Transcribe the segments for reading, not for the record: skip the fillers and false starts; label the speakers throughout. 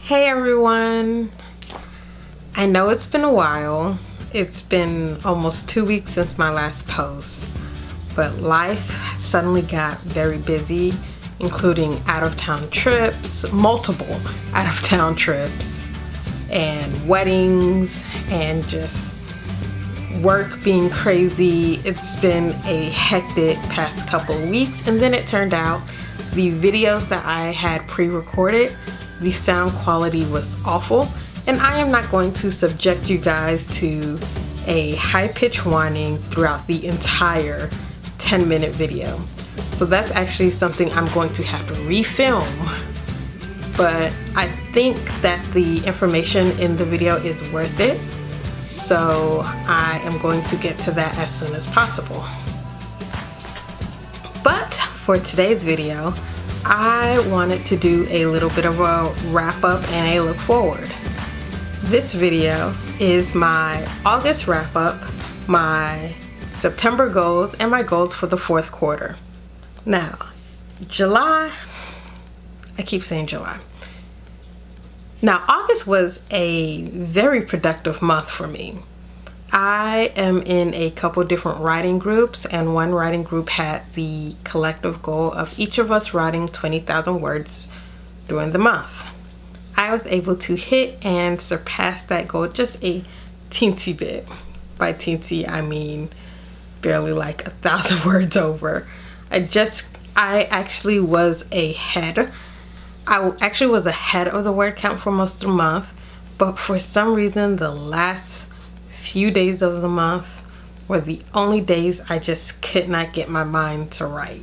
Speaker 1: Hey everyone! I know it's been a while. It's been almost 2 weeks since my last post, but life suddenly got very busy, including out-of-town trips, multiple out-of-town trips, and weddings, and just work being crazy. It's been a hectic past couple of weeks, and then it turned out the videos that I had pre-recorded, the sound quality was awful, and I am not going to subject you guys to a high-pitched whining throughout the entire 10-minute video. So that's actually something I'm going to have to refilm, but I think that the information in the video is worth it, so I am going to get to that as soon as possible. But for today's video, I wanted to do a little bit of a wrap up and a look forward. This video is my August wrap up, my September goals, and my goals for the fourth quarter. Now, July, I keep saying July. Now, August was a very productive month for me. I am in a couple different writing groups, and one writing group had the collective goal of each of us writing 20,000 words during the month. I was able to hit and surpass that goal just a teensy bit. By teensy, I mean barely like 1,000 words over. I actually was ahead. I actually was ahead of the word count for most of the month, but for some reason the last few days of the month were the only days I just could not get my mind to write.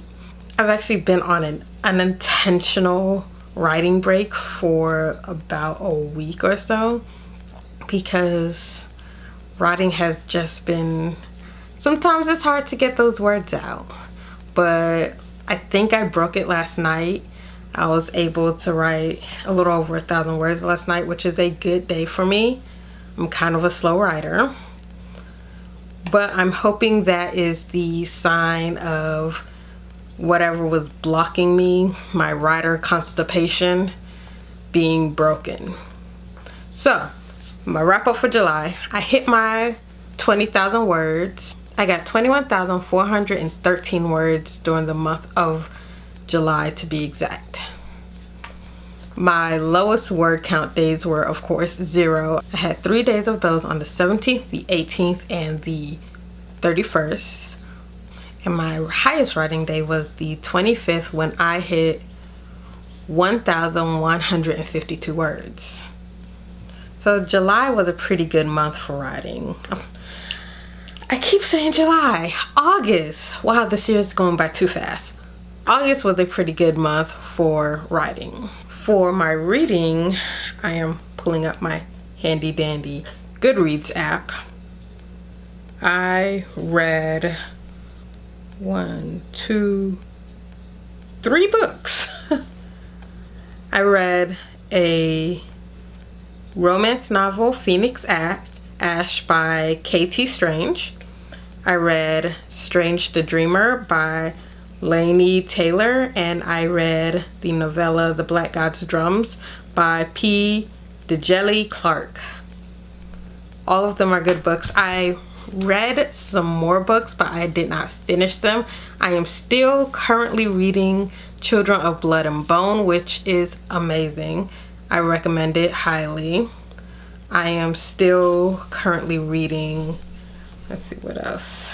Speaker 1: I've actually been on an unintentional writing break for about a week or so because writing has just been, sometimes it's hard to get those words out, but I think I broke it last night. I was able to write a little over 1,000 words last night, which is a good day for me. I'm kind of a slow writer, but I'm hoping that is the sign of whatever was blocking me, my writer constipation, being broken. So, my wrap up for July, I hit my 20,000 words. I got 21,413 words during the month of July to be exact. My lowest word count days were, of course, 0. I had 3 days of those on the 17th, the 18th, and the 31st. And my highest writing day was the 25th when I hit 1,152 words. So July was a pretty good month for writing. I keep saying July. August. Wow, this year is going by too fast. August was a pretty good month for writing. For my reading, I am pulling up my handy dandy Goodreads app. I read 3 books. I read a romance novel, Phoenix Ash by K.T. Strange. I read Strange the Dreamer by Laini Taylor, and I read the novella The Black God's Drums by P. Djeli Clark. All of them are good books. I read some more books, but I did not finish them. I am still currently reading Children of Blood and Bone, which is amazing. I recommend it highly. I am still currently reading, let's see what else.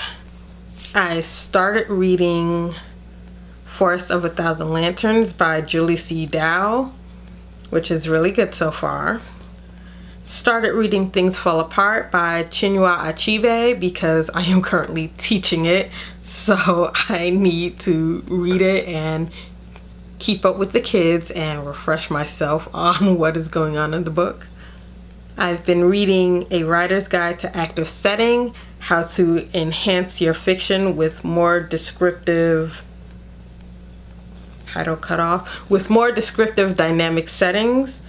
Speaker 1: I started reading Forest of a Thousand Lanterns by Julie C. Dow, which is really good so far. Started reading Things Fall Apart by Chinua Achebe because I am currently teaching it, so I need to read it and keep up with the kids and refresh myself on what is going on in the book. I've been reading A Writer's Guide to Active Setting, How to Enhance Your Fiction with More Descriptive Dynamic Settings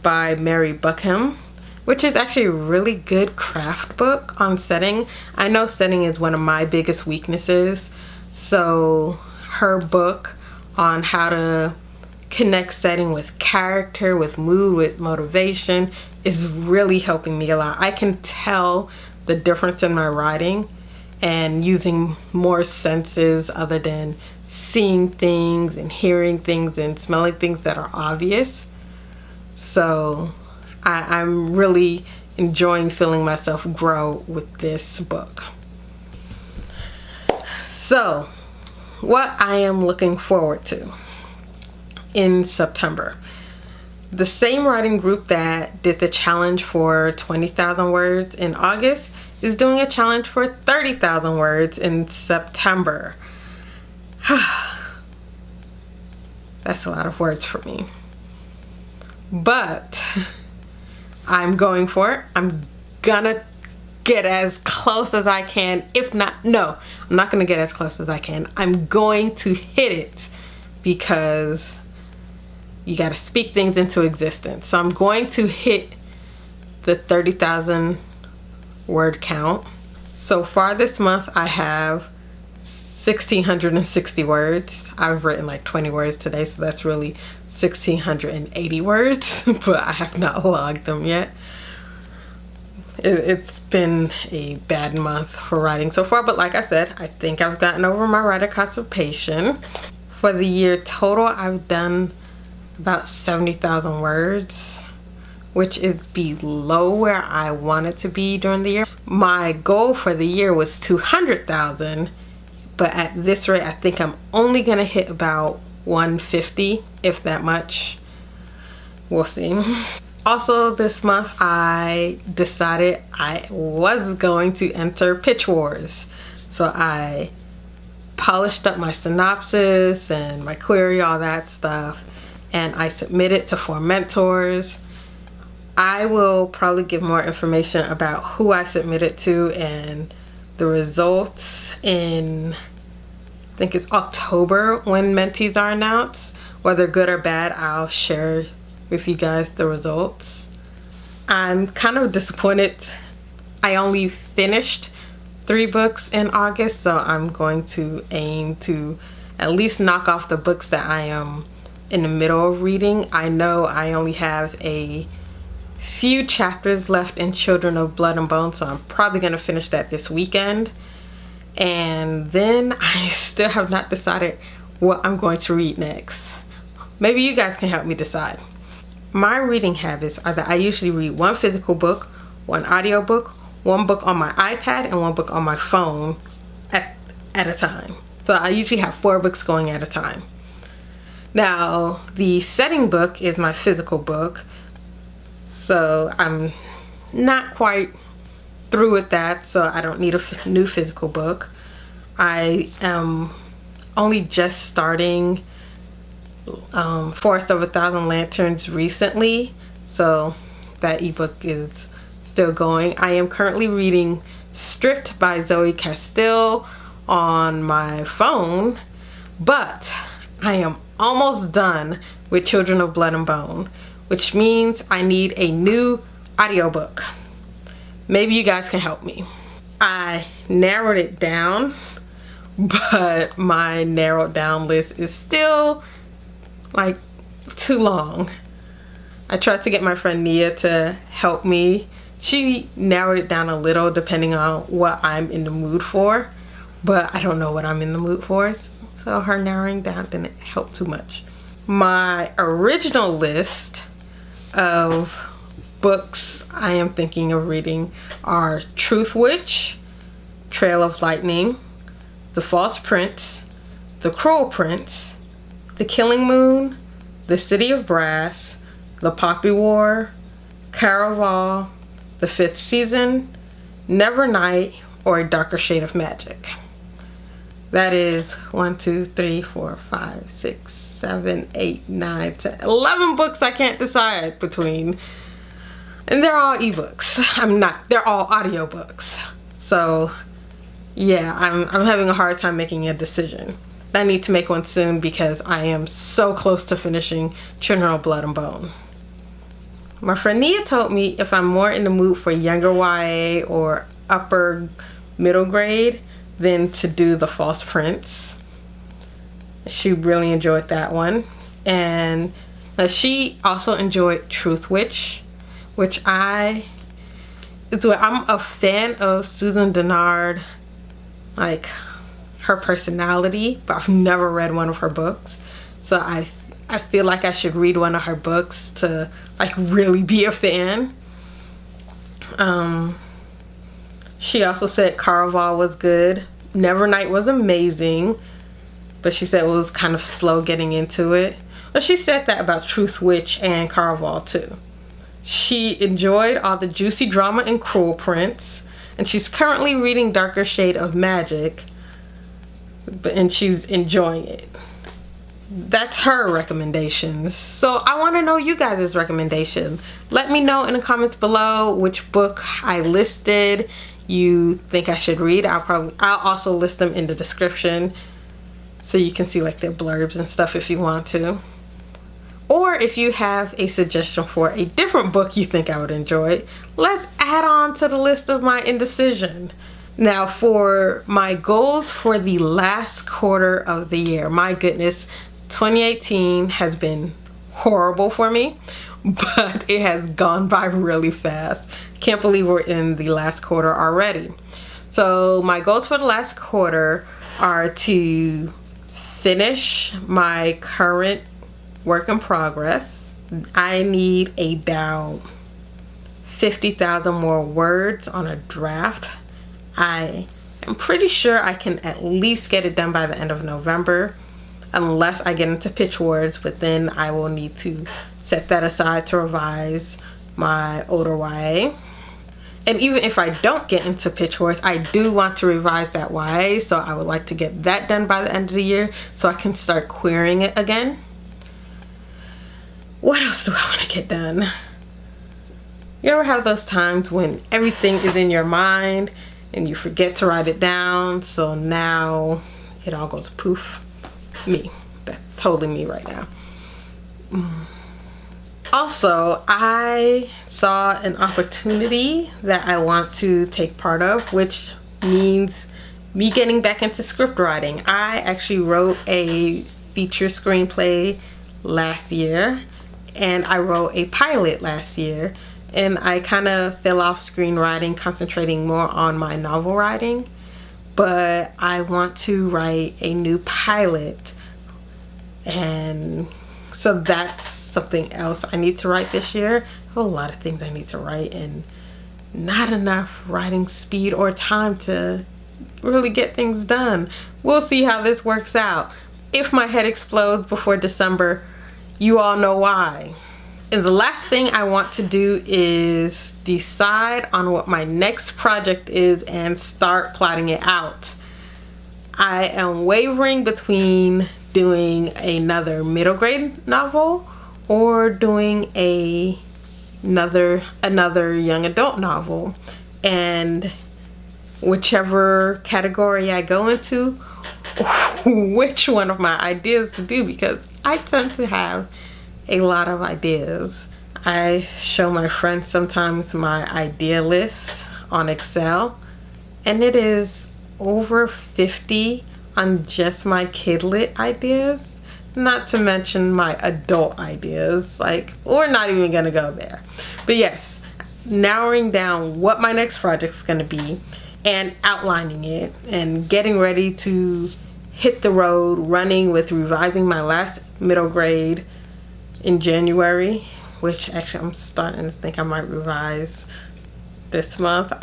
Speaker 1: by Mary Buckham, which is actually a really good craft book on setting. I know setting is one of my biggest weaknesses, so her book on how to connect setting with character, with mood, with motivation is really helping me a lot. I can tell the difference in my writing and using more senses other than seeing things and hearing things and smelling things that are obvious. So I'm really enjoying feeling myself grow with this book. So what I am looking forward to in September. The same writing group that did the challenge for 20,000 words in August is doing a challenge for 30,000 words in September. That's a lot of words for me. But I'm going for it. I'm gonna get as close as I can. If not, no, I'm not gonna get as close as I can. I'm going to hit it because you got to speak things into existence. So I'm going to hit the 30,000 word count. So far this month I have 1,660 words. I've written like 20 words today, so that's really 1,680 words, but I have not logged them yet. It's been a bad month for writing so far, but like I said, I think I've gotten over my writer constipation. For the year total, I've done about 70,000 words, which is below where I wanted to be during the year. My goal for the year was 200,000, but at this rate I think I'm only gonna hit about 150, if that much. We'll see. Also this month I decided I was going to enter Pitch Wars, so I polished up my synopsis and my query, all that stuff, and I submitted to 4 mentors. I will probably give more information about who I submitted to and the results in, I think it's October when mentees are announced. Whether good or bad, I'll share with you guys the results. I'm kind of disappointed. I only finished 3 books in August, so I'm going to aim to at least knock off the books that I am in the middle of reading. I know I only have a few chapters left in Children of Blood and Bone, so I'm probably going to finish that this weekend. And then I still have not decided what I'm going to read next. Maybe you guys can help me decide. My reading habits are that I usually read 1 physical book, 1 audiobook, 1 book on my iPad, and 1 book on my phone at a time. So I usually have 4 books going at a time. Now, the setting book is my physical book, so I'm not quite through with that, so I don't need a new physical book. I am only just starting Forest of 1,000 Lanterns recently, so that ebook is still going. I am currently reading Stripped by Zoe Castile on my phone, but I am almost done with Children of Blood and Bone, which means I need a new audiobook. Maybe you guys can help me. I narrowed it down, but my narrowed down list is still like too long. I tried to get my friend Nia to help me. She narrowed it down a little depending on what I'm in the mood for, but I don't know what I'm in the mood for, so her narrowing down didn't help too much. My original list of books I am thinking of reading are Truth Witch, Trail of Lightning, The False Prince, The Cruel Prince, The Killing Moon, The City of Brass, The Poppy War, Caraval, The Fifth Season, Never Night, or A Darker Shade of Magic. That is 1, 2, 3, 4, 5, 6, 7, 8, 9, 10, 11 books I can't decide between. And they're all ebooks. They're all audiobooks. So yeah, I'm having a hard time making a decision. I need to make one soon because I am so close to finishing Children of Blood and Bone. My friend Nia told me if I'm more in the mood for younger YA or upper middle grade, then to do The False Prince. She really enjoyed that one. And she also enjoyed Truth Witch, which I'm a fan of Susan Dennard, like her personality, but I've never read one of her books. So I feel like I should read one of her books to like really be a fan. She also said Caraval was good. Nevernight was amazing, but she said it was kind of slow getting into it. But she said that about Truth Witch and Caraval too. She enjoyed all the juicy drama in Cruel Prince, and she's currently reading Darker Shade of Magic, and she's enjoying it. That's her recommendations. So I want to know you guys' recommendation. Let me know in the comments below which book I listed you think I should read. I'll also list them in the description so you can see like their blurbs and stuff if you want to. Or if you have a suggestion for a different book you think I would enjoy, let's add on to the list of my indecision. Now for my goals for the last quarter of the year, my goodness, 2018 has been horrible for me, but it has gone by really fast. Can't believe we're in the last quarter already. So my goals for the last quarter are to finish my current work in progress. I need about 50,000 more words on a draft. I am pretty sure I can at least get it done by the end of November, unless I get into pitch words, but then I will need to set that aside to revise my older YA. And even if I don't get into pitch words, I do want to revise that YA, so I would like to get that done by the end of the year so I can start querying it again. What else do I want to get done? You ever have those times when everything is in your mind and you forget to write it down, so now it all goes poof? Me. That's totally me right now. Also, I saw an opportunity that I want to take part of, which means me getting back into script writing. I actually wrote a feature screenplay last year, and I wrote a pilot last year, and I kind of fell off screenwriting, concentrating more on my novel writing. But I want to write a new pilot, and so that's something else I need to write this year. I have a lot of things I need to write and not enough writing speed or time to really get things done. We'll see how this works out. If my head explodes before December, you all know why. And the last thing I want to do is decide on what my next project is and start plotting it out. I am wavering between doing another middle grade novel or doing another young adult novel, and whichever category I go into, which one of my ideas to do, because I tend to have a lot of ideas. I show my friends sometimes my idea list on Excel, and it is over 50 on just my kidlit ideas, not to mention my adult ideas. Like, we're not even gonna go there. But yes, narrowing down what my next project is gonna be and outlining it and getting ready to hit the road running with revising my last middle grade in January, which actually I'm starting to think I might revise this month.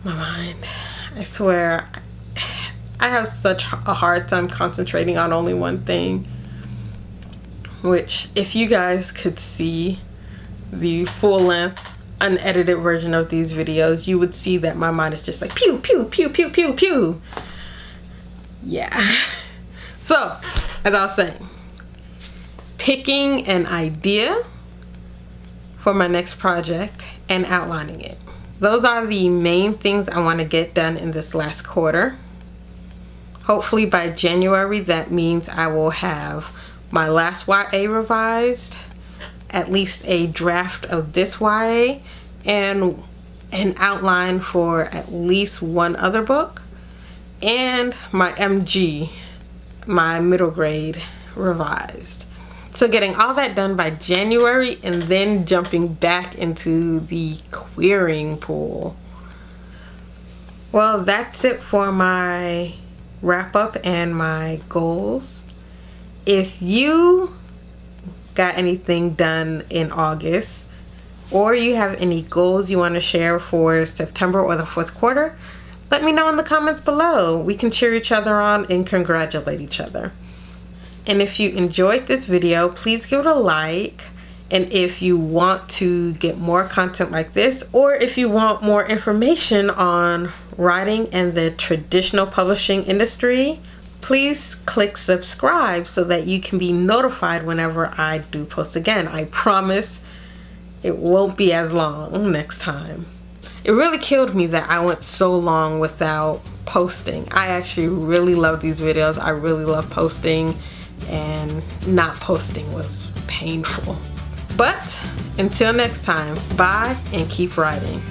Speaker 1: My mind, I swear, I have such a hard time concentrating on only one thing, which if you guys could see the full-length unedited version of these videos, you would see that my mind is just like pew pew pew pew pew pew. Yeah. So as I was saying, picking an idea for my next project and outlining it. Those are the main things I want to get done in this last quarter. Hopefully by January, that means I will have my last YA revised, at least a draft of this YA, and an outline for at least one other book, and my MG, my middle grade revised. So getting all that done by January and then jumping back into the querying pool. Well, that's it for my wrap up and my goals. If you got anything done in August, or you have any goals you want to share for September or the fourth quarter, let me know in the comments below. We can cheer each other on and congratulate each other. And if you enjoyed this video, please give it a like. And if you want to get more content like this, or if you want more information on writing and the traditional publishing industry, please click subscribe so that you can be notified whenever I do post again. I promise it won't be as long next time. It really killed me that I went so long without posting. I actually really love these videos. I really love posting, and not posting was painful. But until next time, bye and keep writing.